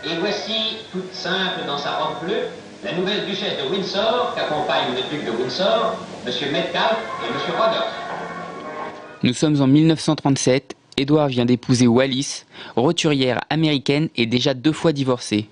Et voici, toute simple dans sa robe bleue, la nouvelle duchesse de Windsor qu'accompagne le duc de Windsor, M. Metcalfe et M. Rudolph. Nous sommes en 1937. Édouard vient d'épouser Wallis, roturière américaine et déjà 2 fois divorcée.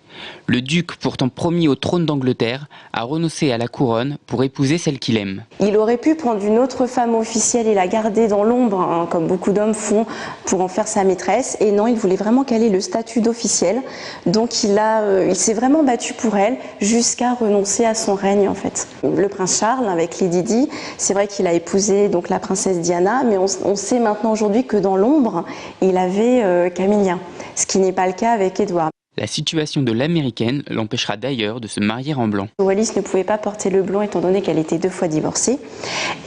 Le duc, pourtant promis au trône d'Angleterre, a renoncé à la couronne pour épouser celle qu'il aime. Il aurait pu prendre une autre femme officielle et la garder dans l'ombre, comme beaucoup d'hommes font, pour en faire sa maîtresse. Et non, il voulait vraiment qu'elle ait le statut d'officielle. Donc il s'est vraiment battu pour elle jusqu'à renoncer à son règne en fait. Le prince Charles avec Lady Di, c'est vrai qu'il a épousé donc la princesse Diana, mais on sait maintenant aujourd'hui que dans l'ombre, il avait Camilla, ce qui n'est pas le cas avec Édouard. La situation de l'américaine l'empêchera d'ailleurs de se marier en blanc. Wallis ne pouvait pas porter le blanc étant donné qu'elle était 2 fois divorcée.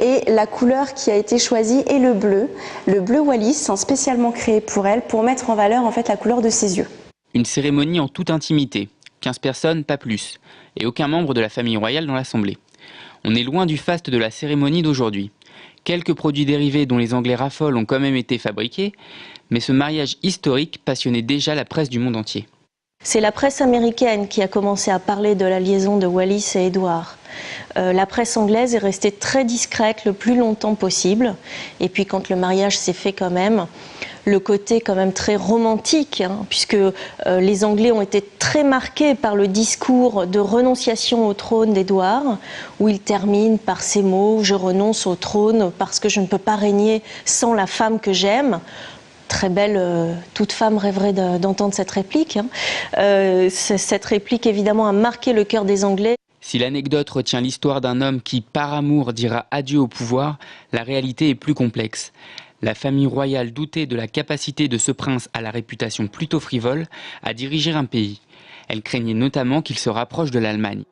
Et la couleur qui a été choisie est le bleu. Le bleu Wallis, spécialement créé pour elle, pour mettre en valeur en fait la couleur de ses yeux. Une cérémonie en toute intimité. 15 personnes, pas plus. Et aucun membre de la famille royale dans l'assemblée. On est loin du faste de la cérémonie d'aujourd'hui. Quelques produits dérivés dont les Anglais raffolent ont quand même été fabriqués, mais ce mariage historique passionnait déjà la presse du monde entier. C'est la presse américaine qui a commencé à parler de la liaison de Wallis et Édouard. La presse anglaise est restée très discrète le plus longtemps possible. Et puis quand le mariage s'est fait quand même, le côté quand même très romantique, puisque les Anglais ont été très marqués par le discours de renonciation au trône d'Édouard, où il termine par ces mots « Je renonce au trône parce que je ne peux pas régner sans la femme que j'aime ». Très belle, toute femme rêverait d'entendre cette réplique. Cette réplique, évidemment, a marqué le cœur des Anglais. Si l'anecdote retient l'histoire d'un homme qui, par amour, dira adieu au pouvoir, la réalité est plus complexe. La famille royale doutait de la capacité de ce prince à la réputation plutôt frivole à diriger un pays. Elle craignait notamment qu'il se rapproche de l'Allemagne.